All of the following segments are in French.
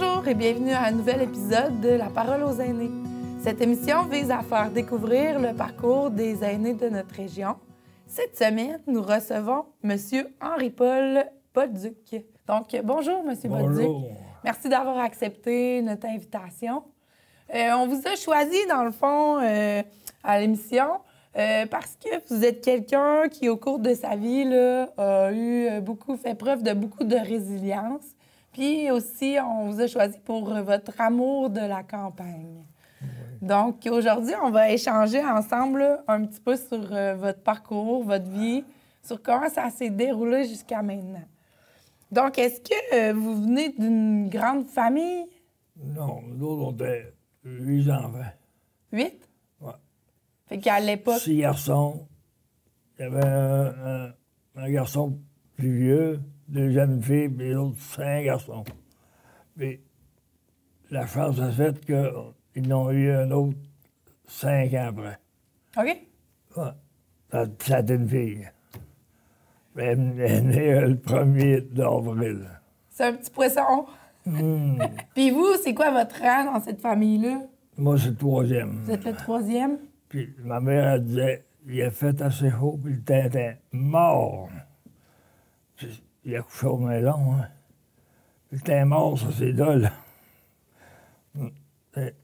Bonjour et bienvenue à un nouvel épisode de La Parole aux aînés. Cette émission vise à faire découvrir le parcours des aînés de notre région. Cette semaine, nous recevons M. Henri-Paul Bolduc. Donc, bonjour, M. Bolduc. Merci d'avoir accepté notre invitation. On vous a choisi, dans le fond, à l'émission parce que vous êtes quelqu'un qui, au cours de sa vie, là, fait preuve de beaucoup de résilience. Puis aussi, on vous a choisi pour votre amour de la campagne. Oui. Donc, aujourd'hui, on va échanger ensemble là, un petit peu sur votre parcours, votre vie, sur comment ça s'est déroulé jusqu'à maintenant. Donc, est-ce que vous venez d'une grande famille? Non, nous autres, on était 8 enfants. 8? Oui. Fait qu'à l'époque... 6 garçons. Il y avait un garçon plus vieux, 2 jeunes filles, puis les autres 5 garçons. Puis la chance a fait qu'ils en ont eu un autre 5 ans après. OK. Ouais. Ça a été une fille. Elle est née le 1er d'avril. C'est un petit poisson. Puis vous, c'est quoi votre rang dans cette famille-là? Moi, c'est le 3e. Vous êtes le 3e? Puis ma mère, elle disait, il a fait assez chaud, puis le teint était mort. Puis, il a couché aux maisons, hein. Puis le teint mort, ça, c'est dole.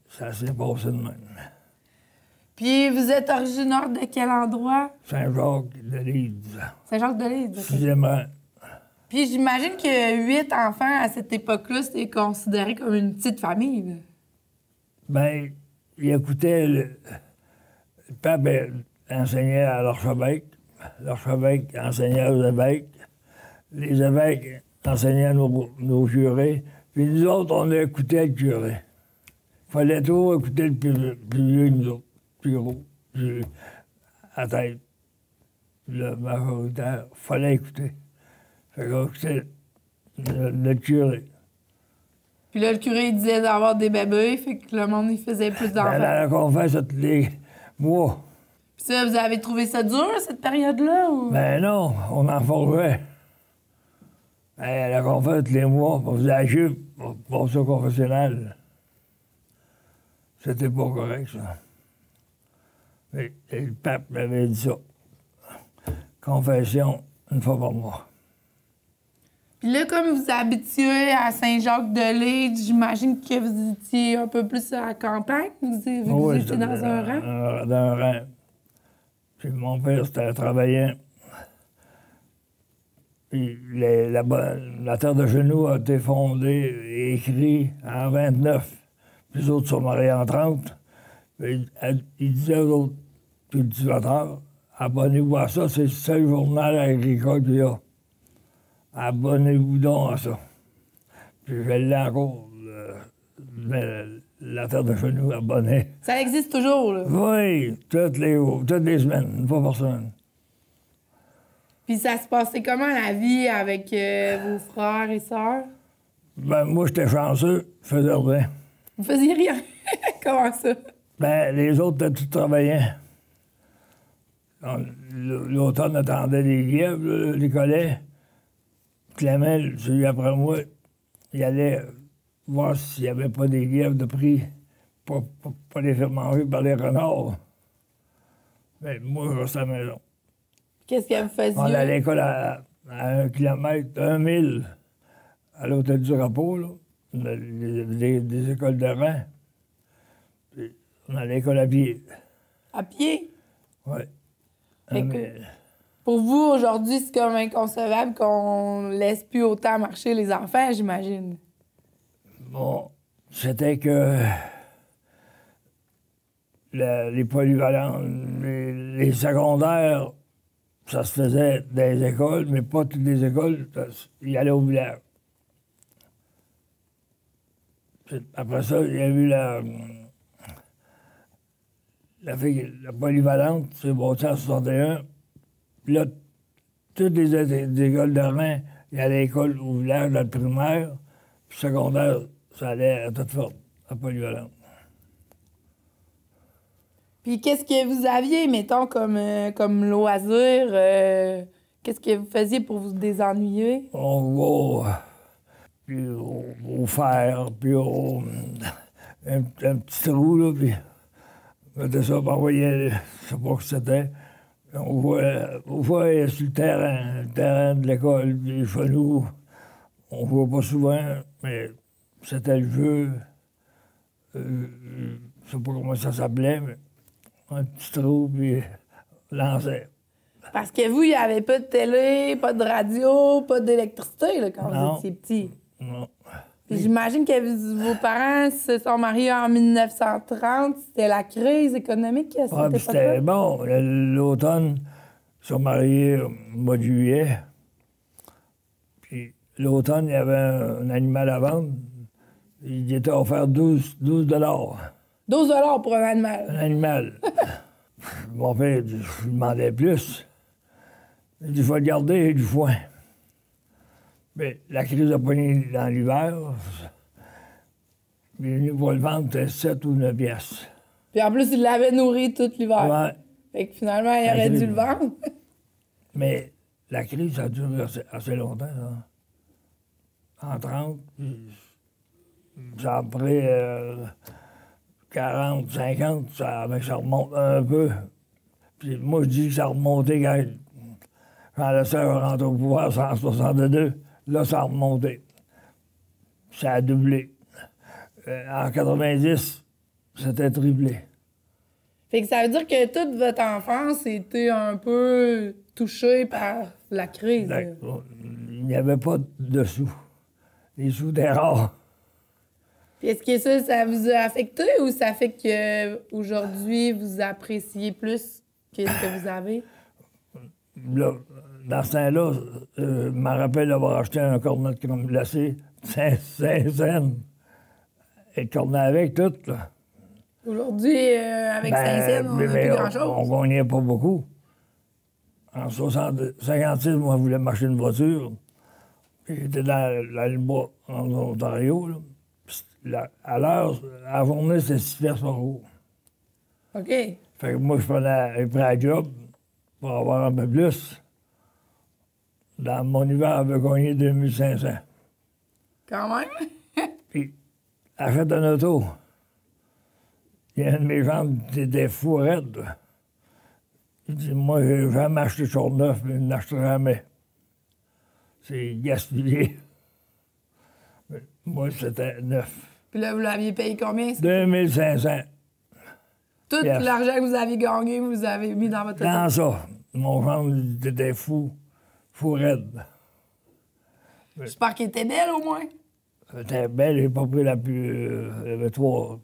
Ça s'est passé de même. Puis vous êtes originaire de quel endroit? Saint-Jacques-de-Lydres. Saint-Jacques-de-Lydres, OK. 6e rang. Puis j'imagine que 8 enfants à cette époque-là, c'était considéré comme une petite famille, là. Bien, il écoutait le pape enseignait à l'archevêque enseignait aux évêques, les évêques enseignaient à nos curés, puis nous autres, on écoutait le curé. Il fallait toujours écouter le plus vieux que nous autres, plus gros, à tête. Le majoritaire, il fallait écouter. Fait qu'on écoutait le curé. Puis là, le curé, il disait d'avoir des bébés, fait que le monde, il faisait plus d'enfants. Ben, à la confesse, tous les mois. Puis ça, vous avez trouvé ça dur, cette période-là, ou? Ben non, on en forgeait. À la confesse, tous les mois, on faisait la jupe pour ça confessionnel. C'était pas correct, ça. Mais le pape m'avait dit ça. Confession, une fois par mois. Puis là, comme vous habituez à Saint-Jacques-de-Lydres, j'imagine que vous étiez un peu plus à la campagne, vous étiez dans un rang? Dans un rang. Puis mon père, c'était travaillant. Puis la terre de Genoux a été fondée et écrite en 29. Puis les autres sont mariés en 30. Puis il disait aux autres cultivateurs, abonnez-vous à ça, c'est le seul journal agricole qu'il y a. Abonnez-vous donc à ça. Puis je l'ai encore, la terre de Genoux abonnée. Ça existe toujours, là? Oui, toutes les semaines, une fois par semaine. Puis ça se passait comment, la vie, avec vos frères et sœurs? Ben, moi, j'étais chanceux, je faisais rien. Vous faisiez rien? Comment ça? Ben, les autres étaient tous travaillants. L'automne attendait les lièvres, les collets. Clément, celui après moi, il allait voir s'il n'y avait pas des lièvres de prix pour les faire manger par les renards. Mais moi, je restais à la maison. Qu'est-ce que vous faisiez? On allait à l'école à 1 kilomètre, 1 000, à l'hôtel du Repos, là, des écoles de rang. Puis on allait à l'école à pied. À pied? Oui. Pour vous, aujourd'hui, c'est comme inconcevable qu'on laisse plus autant marcher les enfants, j'imagine. Bon, c'était que les polyvalents, les secondaires, ça se faisait dans les écoles, mais pas toutes les écoles, ils allaient au village. Puis après ça, il y a eu la polyvalente, c'est bâti en 61. Puis là, toutes les écoles de rang, il y a l'école au village, dans le primaire, puis secondaire, ça allait à toute forme, à polyvalente. Puis qu'est-ce que vous aviez, mettons, comme loisir? Qu'est-ce que vous faisiez pour vous désennuyer? On va puis au fer, puis un petit trou, là, puis on mettait ça, puis on voyait, je sais pas ce que c'était. On voit sur le terrain de l'école, puis chez nous, on ne voit pas souvent, mais c'était le jeu. Je ne sais pas comment ça s'appelait, mais un petit trou, puis lançait. Parce que vous, il n'y avait pas de télé, pas de radio, pas d'électricité là, quand Non. vous étiez petit. Non. Puis j'imagine que vos parents se sont mariés en 1930. C'était la crise économique à cette Ah, puis époque-là. c'était bon. L'automne, ils sont mariés au mois de juillet. Puis l'automne, il y avait un animal à vendre. Il était offert 12 $. 12 $ pour un animal. Un animal. Mon père, je lui demandais plus. Il dit, il faut le garder du foin. Mais la crise a pogné dans l'hiver. Il est venu pour le vendre, c'était 7 ou 9 piastres. Puis en plus, il l'avait nourri tout l'hiver. Ouais. Fait que finalement, il La aurait dû crise. le vendre. Mais la crise, ça a duré assez longtemps. Là. En 30, puis ça a pris 40, 50, ça remonte un peu. Puis moi, je dis que ça a remonté quand le sœur rentre au pouvoir en 62. Là, ça a remonté. Ça a doublé. En 90, c'était triplé. Fait que ça veut dire que toute votre enfance était un peu touchée par la crise. Il n'y avait pas de sous. Les sous étaient rares. Puis est-ce que ça vous a affecté ou ça fait qu'aujourd'hui, vous appréciez plus que ce que vous avez? Là, dans ce temps-là, je me rappelle d'avoir acheté un cornet de crème glacée, 5 cents. Et le cornet avec tout, là. Aujourd'hui, avec 5 cents, on n'a plus grand-chose. On gagnait pas beaucoup. En 56, moi, je voulais m'acheter une voiture. Puis j'étais dans le bois, en Ontario. Là. Puis à l'heure, à la journée, c'était 6 piastres par jour. OK. Fait que moi, j'ai pris un job pour avoir un peu plus. Dans mon hiver, j'avais gagné 2500. Quand même. Puis, achète un auto. Il y a un de mes gens qui était fou raide. Il dit, moi, je n'ai jamais acheté de choses neuves, mais je n'achèterai jamais. C'est gaspillé. Mais moi, c'était neuf. Puis là, vous l'aviez payé combien? 2500. Tout Yes. l'argent que vous avez gagné, vous avez mis dans votre Dans ça, mon gendre, il était fou raide. J'espère qu'elle était belle, au moins. C'était belle, j'ai pas pris la plus... il y avait 3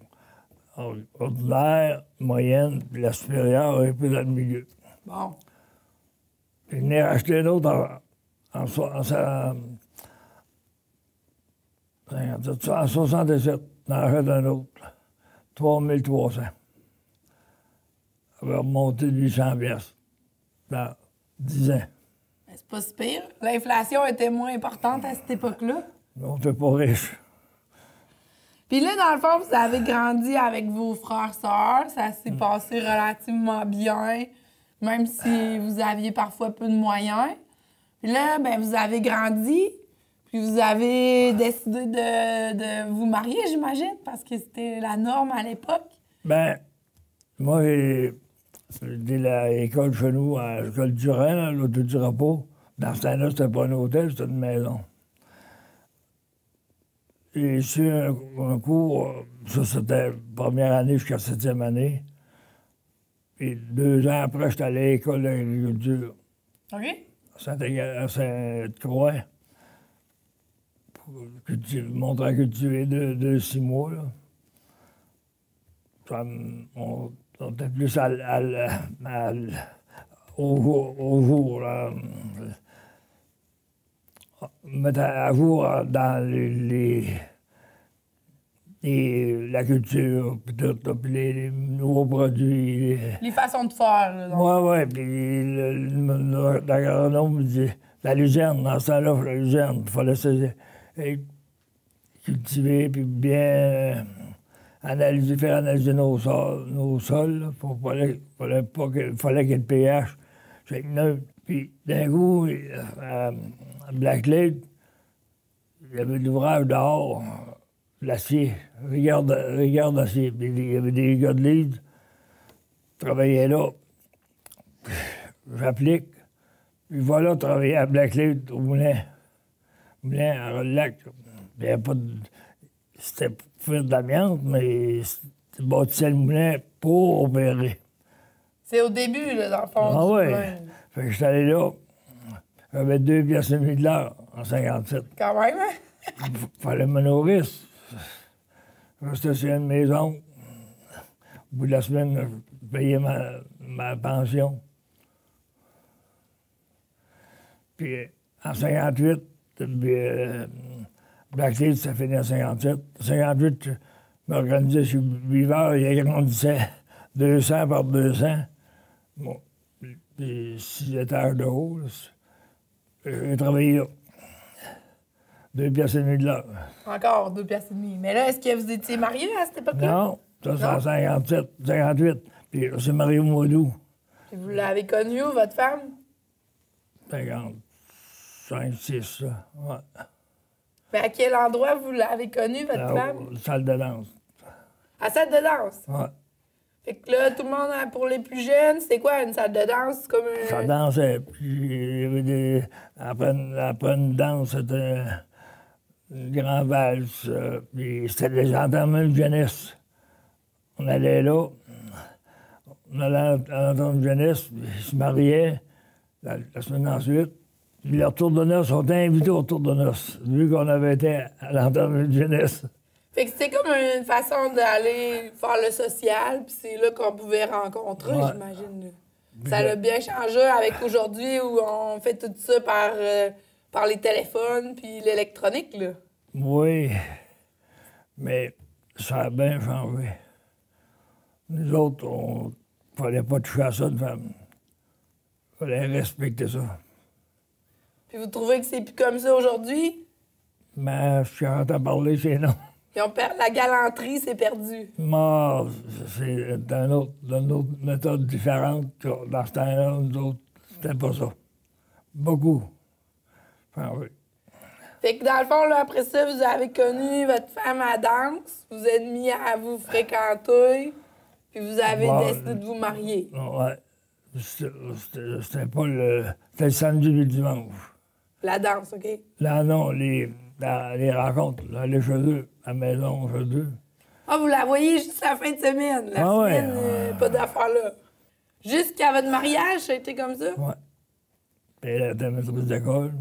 ordinaires, moyenne, puis la supérieure, j'ai pris dans le milieu. Bon. Puis je n'ai racheté un autre en 67. J'en achète un autre. 3300. Ça va remonter de 800 piastres dans 10 ans. Ben, c'est pas si pire. L'inflation était moins importante à cette époque-là. On n'était pas riche. Puis là, dans le fond, vous avez grandi avec vos frères-sœurs. Ça s'est passé relativement bien, même si vous aviez parfois peu de moyens. Puis là, ben, vous avez grandi, puis vous avez décidé de vous marier, j'imagine, parce que c'était la norme à l'époque. Ben, moi, j'ai été à l'école chez nous, à l'école du Rhin, l'hôtel du repos. Dans ce temps-là, c'était pas un hôtel, c'était une maison. J'ai su un cours, ça c'était première année jusqu'à 7e année. Et 2 ans après, j'étais allé à l'école d'agriculture OK? à Sainte-Croix. Pour montrer à cultiver 6 mois. Là. On était plus au jour. Là. Mettre à jour dans la culture, puis tout, puis les nouveaux produits. Les façons de faire, là. Donc. Oui, puis l'agronome me dit la luzerne, dans ce temps-là, la luzerne, il fallait cultiver, puis bien faire analyser nos sols. Il fallait que le pH soit neutre. Puis d'un coup, à Black Lake, il y avait de l'ouvrage dehors, l'acier, rigueur d'acier. Puis il y avait des gars de Leeds qui travaillaient là. J'applique. Puis voilà, travailler à Blacklead, au moulin. Moulin à Relac. Il y avait pas de... C'était pour faire de l'amiante, mais c'était bâtissait le moulin pour opérer. C'est au début, là, dans le fond. Ah oui. Ouais. Fait que j'étais allé là. J'avais 2 piastres et demie de l'heure en 57. Quand même, hein? Fallait me nourrir. Je restais sur une maison. Au bout de la semaine, je payais ma pension. Puis en 58, Blacklead, ça finit en 57. En 58, je m'organisais chez Bivard, il agrandissait 200 par 200. Bon, puis 6 étages de haut. J'ai travaillé là. 2 piastres et demie de l'heure. Encore 2 piastres et demie. Mais là, est-ce que vous étiez mariés à cette époque-là? Non, ça c'est en 57, 58. Puis on s'est marié au mois d'août. Puis vous l'avez connue, où, votre femme? 55, 6, ça. Ouais. Mais à quel endroit vous l'avez connue, votre femme? Salle de danse. À salle de danse? Ouais. Fait que là, tout le monde, pour les plus jeunes, c'est quoi une salle de danse? C'est comme un... Ça dansait. Puis il y avait des... Après une danse, c'était une grande valse. Puis c'était des enterrements de jeunesse. On allait là. On allait à l'enterrement de jeunesse. Puis ils se mariaient la semaine ensuite. Puis leur tour de noces, on était invités au tour de noces, vu qu'on avait été à l'enterrement de jeunesse. Fait que c'était comme une façon d'aller faire le social, puis c'est là qu'on pouvait rencontrer, Ouais. j'imagine. Ça a bien changé avec aujourd'hui où on fait tout ça par les téléphones puis l'électronique, là. Oui, mais ça a bien changé. Nous autres, on fallait pas toucher à ça de femme. Fallait respecter ça. Puis vous trouvez que c'est plus comme ça aujourd'hui? Mais je suis en train de parler, c'est non. Puis la galanterie, c'est perdu. Moi, c'est d'une autre méthode différente. Dans ce temps-là, nous autres, c'était pas ça. Beaucoup. Enfin, oui. Fait que dans le fond, là, après ça, vous avez connu votre femme à danse, vous êtes mis à vous fréquenter, puis vous avez décidé de vous marier. Ouais. C'était pas le... C'était le samedi et le dimanche. La danse, OK? Là, non, les rencontres, là, aller chez eux, à la maison, chez eux. Ah, vous la voyez juste la fin de semaine. La semaine, pas d'affaires là. Jusqu'à votre mariage, ça a été comme ça? Ouais. Puis elle était maîtresse d'école.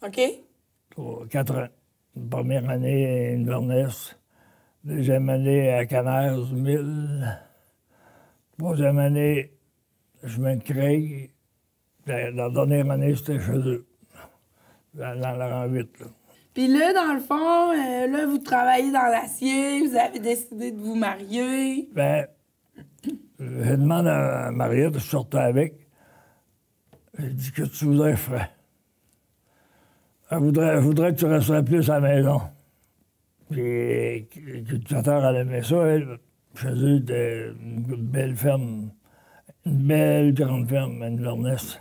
OK? Pour 4 ans. Une première année à Inverness. Deuxième année à Canars, 1000. Troisième année, chemin de Craig. La dernière année, c'était chez eux. Dans la rang 8, là. Puis là, dans le fond, là, vous travaillez dans l'acier, vous avez décidé de vous marier. Ben, je demande à Mariette, je sortais avec. J'ai dit que tu voudrais faire. Je voudrais que tu resterais plus à la maison. Puis, cultivateur, elle aimait ça, elle. Chez eux, c'était une belle ferme, une belle grande ferme, une Inverness.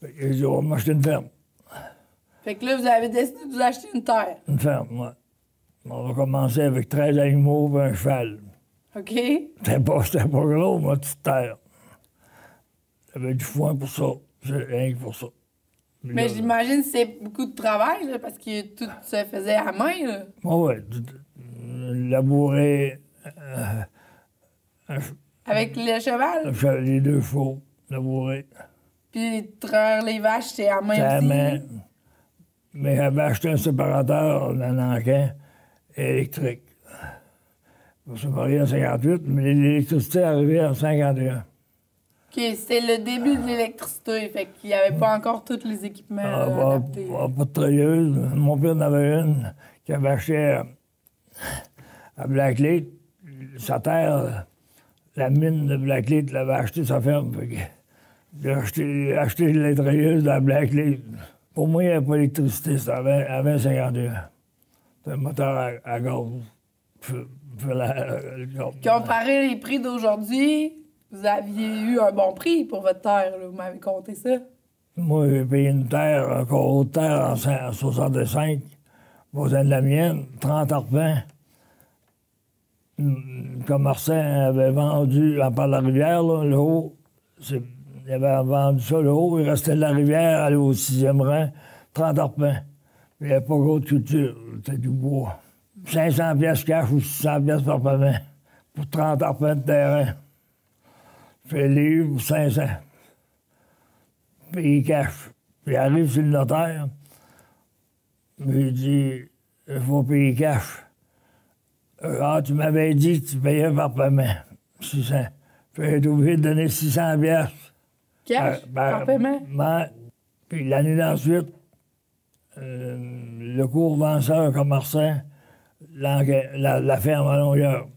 J'ai dit, on va m'acheter une ferme. Fait que là, vous avez décidé de vous acheter une terre. Une ferme, ouais. On va commencer avec 13 animaux et un cheval. OK? C'était pas gros, ma petite terre. J'avais du foin pour ça. C'est rien que pour ça. Mais j'imagine que c'est beaucoup de travail, là, parce que tout se faisait à main, là. Oui, labourer. Avec le cheval. Les 2 chevaux, labourer. Puis traire les vaches, c'est à main C'est à aussi. main. Mais j'avais acheté un séparateur en Nankin électrique. On s'est marié en 58, mais l'électricité est arrivée en 51. OK, c'était le début de l'électricité, fait qu'il n'y avait pas encore tous les équipements adaptés. Pas de treilleuse. Mon père en avait une qui avait acheté à Blacklead. Sa terre, la mine de Blacklead, l'avait acheté sa ferme. J'ai acheté les treilleuses dans Blacklead. Pour moi, il n'y avait pas d'électricité, c'était avant 51. C'était un moteur à gaz. Comparé les prix d'aujourd'hui, vous aviez eu un bon prix pour votre terre, là, vous m'avez compté ça. Moi, j'ai payé une terre, un corps de terre en 65, voisin de la mienne, 30 arpents. Le commerçant avait vendu, en par la rivière, là, le haut, il avait vendu ça, le haut, il restait de la rivière, aller au 6e rang, 30 arpents. Il n'y avait pas d'autre culture, c'était du bois. 500 pièces cash ou 600 pièces par paiement pour 30 arpents de terrain. Fait les eu pour 500. Puis il cash. Puis il arrive sur le notaire. Il dit, il faut payer cash. Ah, tu m'avais dit que tu payais par paiement. 600. Puis il est obligé de donner 600 pièces. Cash? Par paiement? Puis l'année d'ensuite, le cours-vendeur commerçant, la ferme à Longueur.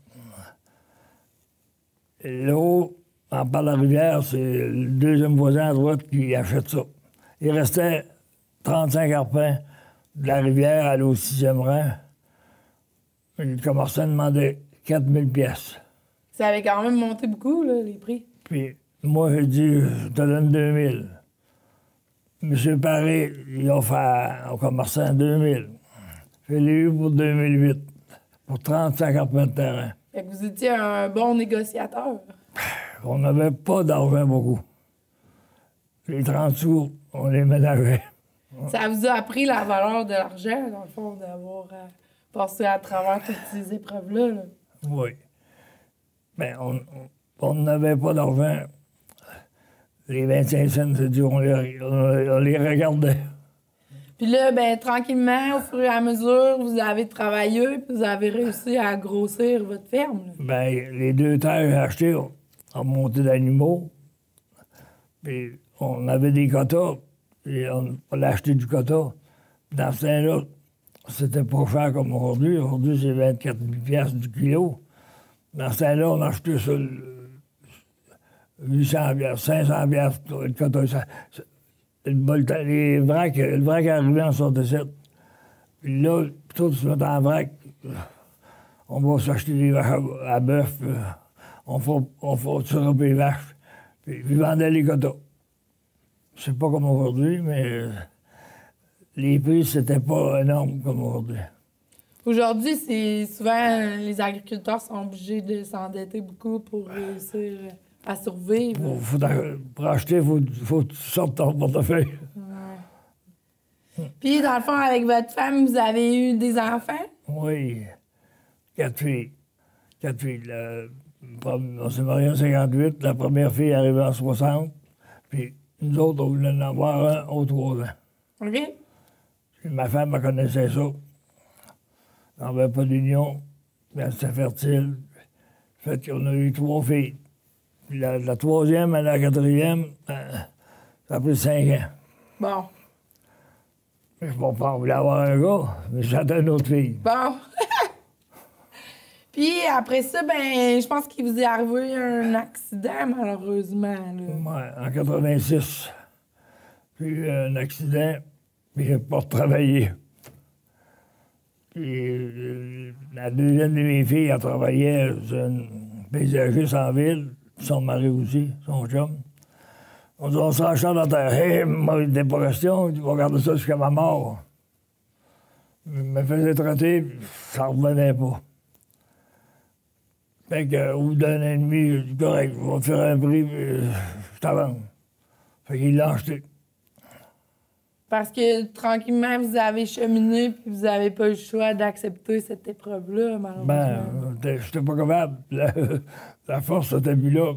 Là-haut, en par la rivière, c'est le deuxième voisin à droite qui achète ça. Il restait 35 arpents de la rivière, aller au 6e rang. Le commerçant demandait 4000 pièces. Ça avait quand même monté beaucoup, là, les prix. Puis moi, j'ai dit, je te donne 2000. M. Paré, il a offert au commerçant 2000. Je l'ai eu pour 2008, pour 35 arpents de terrain. Fait que vous étiez un bon négociateur. On n'avait pas d'argent beaucoup. Les 30 sous, on les ménageait. Ça vous a appris la valeur de l'argent, dans le fond, d'avoir passé à travers toutes ces épreuves-là. Là. Oui. Mais on n'avait pas d'argent. Les 25 cents, c'est dur, on les regardait. Puis là, ben tranquillement, au fur et à mesure, vous avez travaillé, puis vous avez réussi à grossir votre ferme. Là. Ben, les 2 terres achetées, on montait d'animaux. Puis on avait des quotas, et on allait acheter du quota. Dans ce temps-là, c'était pas cher comme aujourd'hui. Aujourd'hui, c'est 24 000 piastres du kilo. Dans ce temps-là, on achetait ça 800 piastres, 500 piastres, le quota. Le vrac arrivait en 67. Puis là, plutôt que de se mettre en vrac, on va s'acheter des vaches à bœuf, on fait tirer les vaches. Puis ils vendaient les quotas. C'est pas comme aujourd'hui, mais les prix, c'était pas énorme comme aujourd'hui. Aujourd'hui, c'est souvent les agriculteurs sont obligés de s'endetter beaucoup pour réussir à survivre. Pour acheter, il faut que tu sortes ton portefeuille. Ouais. Puis, dans le fond, avec votre femme, vous avez eu des enfants? Oui. 4 filles. 4 filles. On s'est mariés en 58. La première fille est arrivée en 60. Puis nous autres, on voulait en avoir un aux 3 ans. OK. Puis ma femme, elle connaissait ça. On n'avait pas d'union. Elle était fertile. Fait qu'on a eu 3 filles. Puis la 3e et la 4e, ça a pris 5 ans. Bon. Je ne pas voulu avoir un gars, mais j'attends une autre fille. Bon. Puis après ça, ben, je pense qu'il vous est arrivé un accident, malheureusement. Là. Ouais, en 86. J'ai eu un accident, puis je n'ai pas travaillé. Puis la deuxième de mes filles, elle travaillait sur une paysagiste en ville. Son mari aussi, son chum. On dit, on s'enchaîne dans la terre. Hé, moi, il n'était pas question, il va garder ça jusqu'à ma mort. Il me faisait traiter, puis ça ne revenait pas. Fait qu'au bout d'un an et demi, je dis, correct, je vais te faire un prix, puis je t'avance. Fait qu'il l'a acheté. Parce que tranquillement, vous avez cheminé, puis vous n'avez pas eu le choix d'accepter cette épreuve-là, malheureusement. Ben, j'étais pas capable. La force n'était plus là.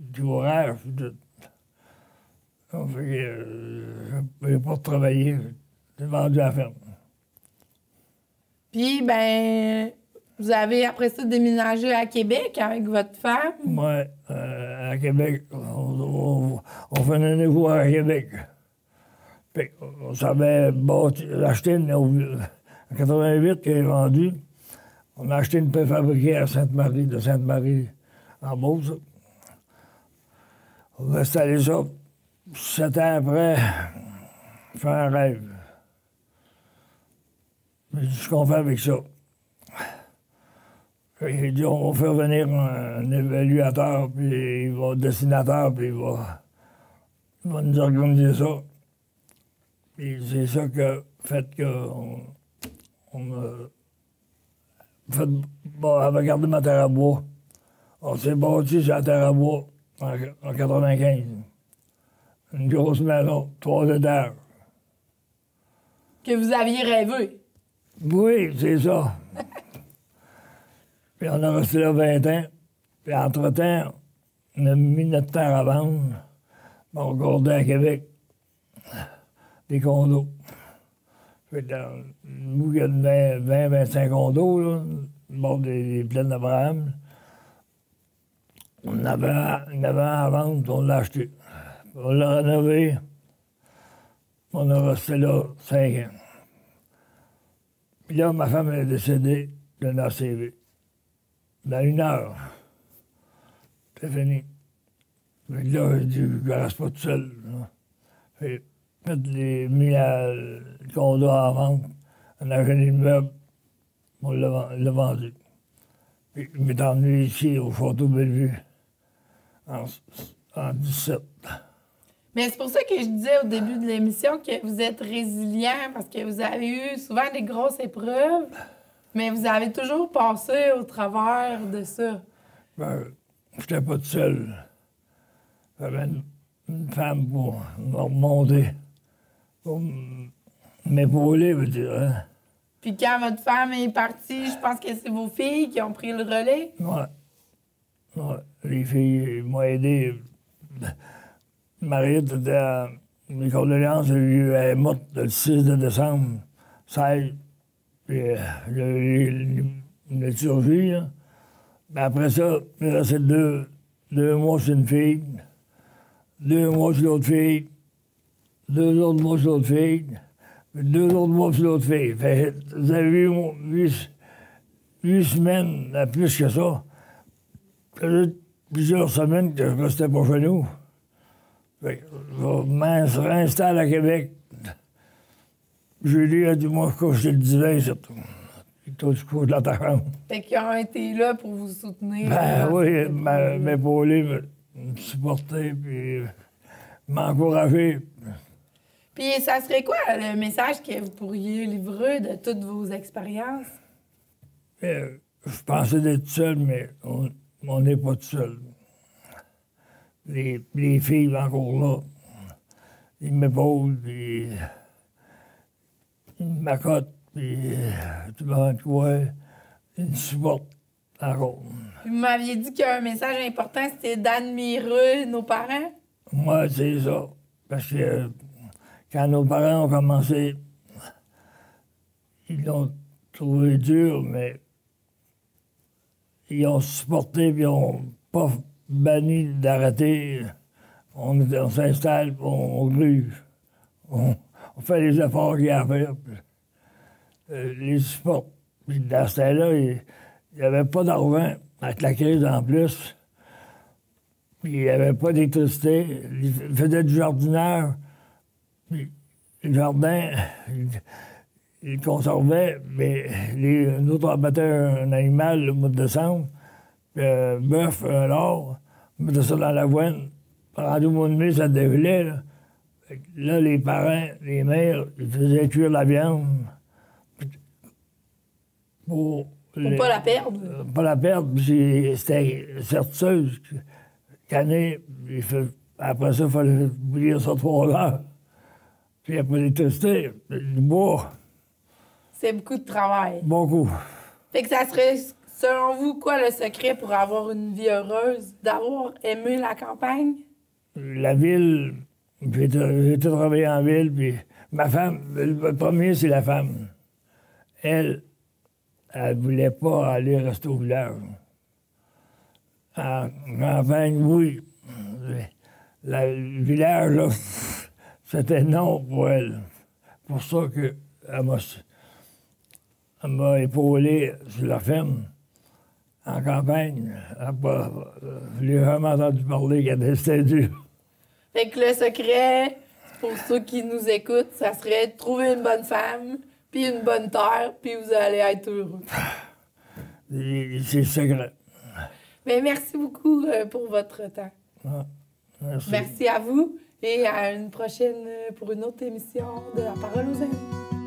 Du courage. Donc, je n'ai pas travaillé. J'ai vendu à la ferme. Puis, ben, vous avez après ça déménagé à Québec avec votre femme? Oui, à Québec. On fait un égo à Québec. Puis, on savait acheter en 88 qu'elle est vendue. On a acheté une préfabriquée à Sainte-Marie, de Sainte-Marie, en Beauce. On a installé ça. 7 ans après, faire un rêve. J'ai dit, ce qu'on fait avec ça. J'ai dit, on va faire venir un évaluateur, puis un dessinateur, puis il va nous organiser ça. Puis c'est ça qui a fait qu'on on m'a fait... Bon, elle avait gardé ma terre à bois. On s'est bâti sur la terre à bois en 95. Une grosse maison, 3 étages. Que vous aviez rêvé. Oui, c'est ça. Puis on a resté là 20 ans. Puis entre-temps, on a mis notre terre à vendre. On regardait à Québec des condos. Fait que nous, il y a 20-25 condos, là, au bord des plaines d'Abraham. On avait à vendre, puis on l'a acheté. On l'a rénové. On a resté là 5 ans. Puis là, ma femme est décédée d'un ACV. Dans 1 heure. C'est fini. Fait que là, j'ai dit, je ne reste pas tout seul. Fait mis le condo à vendre. On a acheté le meuble. On l'a vendu. Puis je m'est emmené ici, au Château Bellevue, en 17. Mais c'est pour ça que je disais au début de l'émission que vous êtes résilient parce que vous avez eu souvent des grosses épreuves, mais vous avez toujours passé au travers de ça. Ben, j'étais pas tout seul. J'avais une femme pour me remonter, pour m'épauler, veut dire. Hein? Puis quand votre femme est partie, je pense que c'est vos filles qui ont pris le relais. Ouais. Les filles m'ont aidé. Mariette était à mes condoléances, elle est morte le 6 de décembre, 16. Puis une liturgie, là. Mais après ça, il restait 2 mois sur une fille, 2 mois sur l'autre fille, 2 autres mois sur l'autre fille, 2 autres mois sur l'autre fille. Fait, vous avez vu 8 semaines, plus que ça. Ça faisait plusieurs semaines que je restais pas chez nous. Fait que je m'installe à Québec. Julie a dit, moi, je couche le divin, surtout. Et toi, tu couches dans ta chambre. Fait qu'ils ont été là pour vous soutenir. Ben oui, m'épauler, me supporter, puis m'encourager. Puis ça serait quoi le message que vous pourriez livrer de toutes vos expériences? Je pensais d'être seul, mais on n'est pas tout seul. Les filles encore là, ils m'épaulent, puis ils m'accotent, puis tu m'as quoi, ils me supportent encore. Vous m'aviez dit qu'un message important, c'était d'admirer nos parents. Moi, c'est ça. Parce que quand nos parents ont commencé, ils l'ont trouvé dur, mais ils ont supporté, puis ils n'ont pas banni d'arrêter. On s'installe, on gruge. On fait les efforts qu'il y a à faire. Les supports. Puis dans ce temps-là, il n'y avait pas d'argent, avec la crise en plus. Puis il n'y avait pas d'électricité. Ils faisaient du jardinage. Puis le jardin, ils conservaient, mais nous autres, on battait un animal le mois de décembre, puis un bœuf, un lard, on mettait ça dans l'avoine. Rendu au mois de mai, ça dévelait. Là, les parents, les mères, ils faisaient cuire la viande. Pour pas la perdre. Pas la perdre, puis c'était certitude, canner, après ça, il fallait bouillir ça 3 heures. Puis il n'y a pas d'électricité, du bois. C'est beaucoup de travail. Beaucoup. Fait que ça serait, selon vous, quoi le secret pour avoir une vie heureuse? D'avoir aimé la campagne? La ville, j'ai été travailler en ville, puis ma femme, le premier, c'est la femme. Elle voulait pas aller rester au village. En campagne, oui. Le village, là, c'était non pour elle. Pour ça qu'elle m'a épaulé sur la ferme, en campagne. Je l'ai jamais entendu parler qu'elle était dur. Fait que le secret, pour ceux qui nous écoutent, ça serait de trouver une bonne femme, puis une bonne terre, puis vous allez être heureux. C'est le secret. Mais merci beaucoup pour votre temps. Ah, merci. Merci à vous et à une prochaine pour une autre émission de La Parole aux aînés.